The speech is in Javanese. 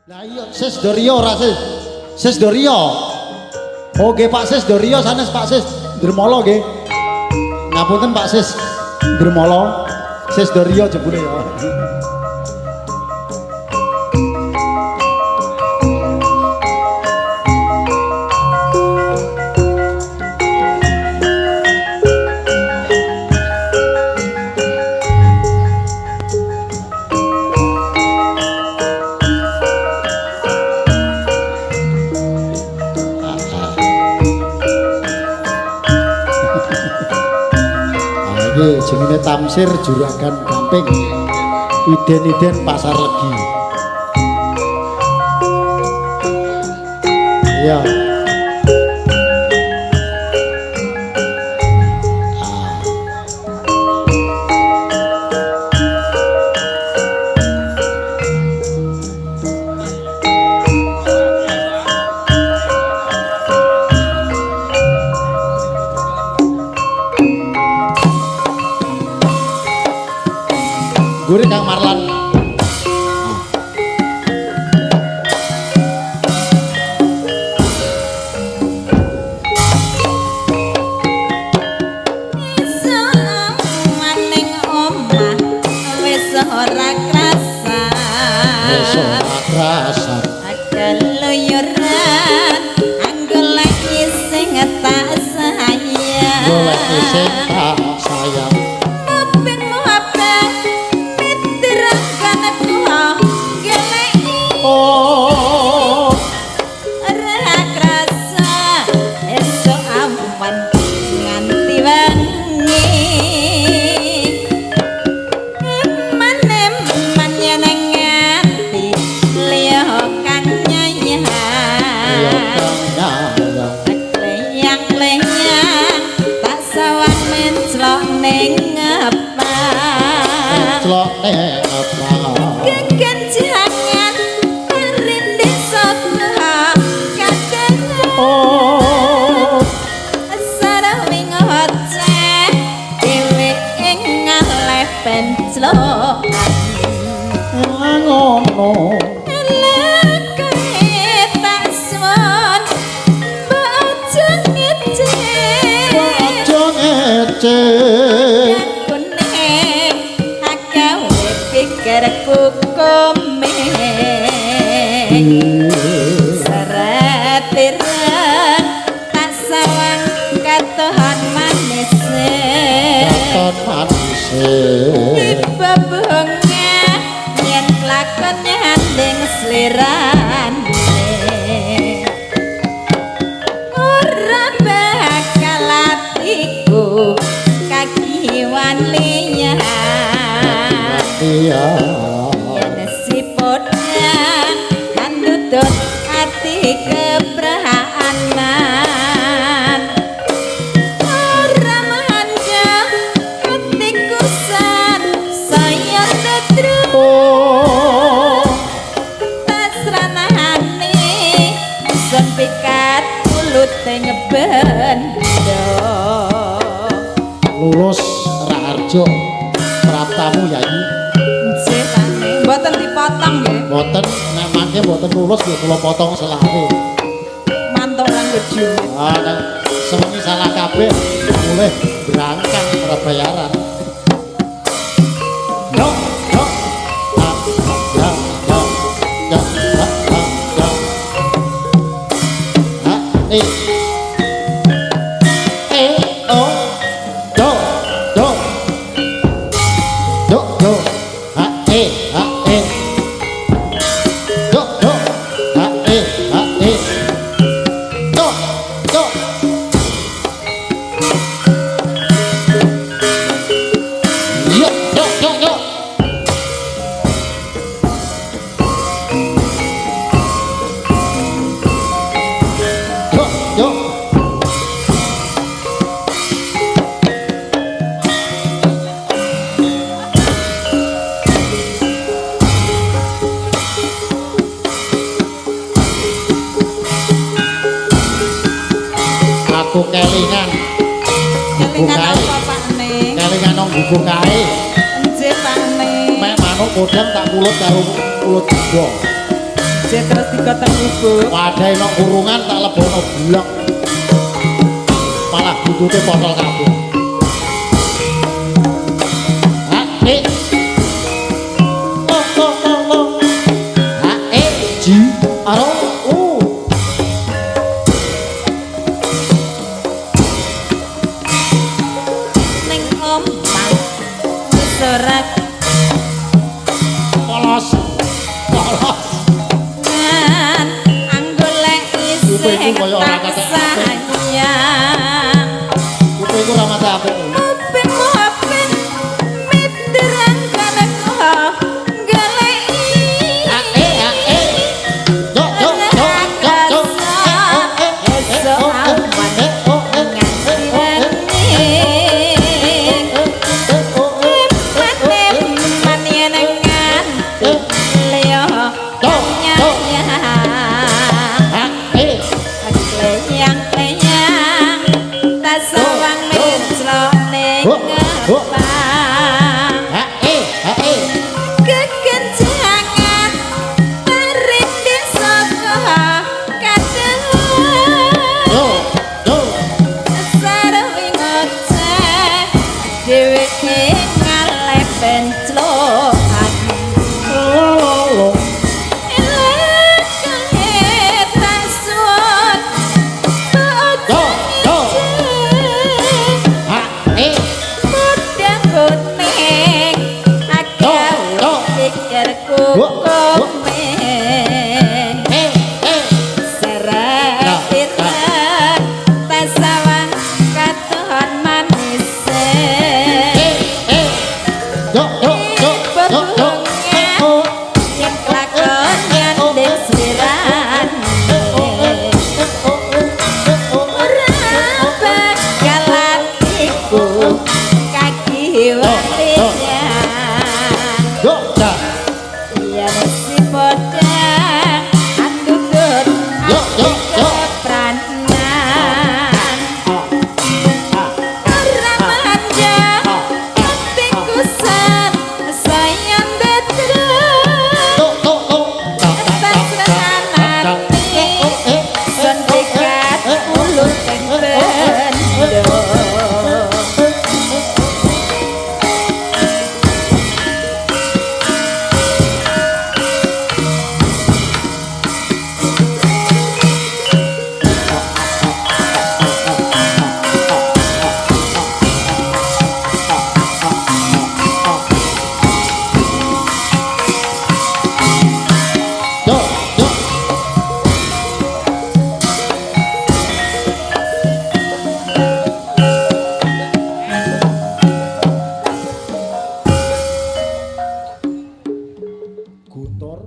Lah iya Sis Dorio ora Sis. Sis Dorio. Oke Pak Sis Dorio sanes Pak Sis Dermolo nggih. Ngapunten Pak Sis Dermolo. Sis Dorio jebule ya. Jenenge Tamsir Juragan Gamping Iden-iden Pasar Legi. Iya. Gurih Kang Marlan. Kula potong selare. Mantuk lan gedhe. Ah, nek sewengi salah kabeh mulih berangkat ora bayaran. Yo, yo. Ya, ya, ya, ya, ya. Ha, oh. Yo, yo. Yo, yo. Ha, ha. Aku kelingan. Kelingan apa Pak Ne? Kelingan nang gubuk kae. Nggih Pak Ne. Mek manuk kodang tak kulut karo kulut gua. Jek terus digotong bubuk. Padahal nok kurungan tak lebono blok. Malah butute potol kabeh. Hak ji aro Ning omah wis ora polos. kan anggolek Kupingku isih koyo ora katek apik. sayang. Kupingku ora mate apik. Mopen mopen miteran kana kok goleki. Yo yo yo yo Esok awan nganti kekencangan merinding saka kadang yo yo sarwi ngoceh dheweke ngaleh penclokan Guntur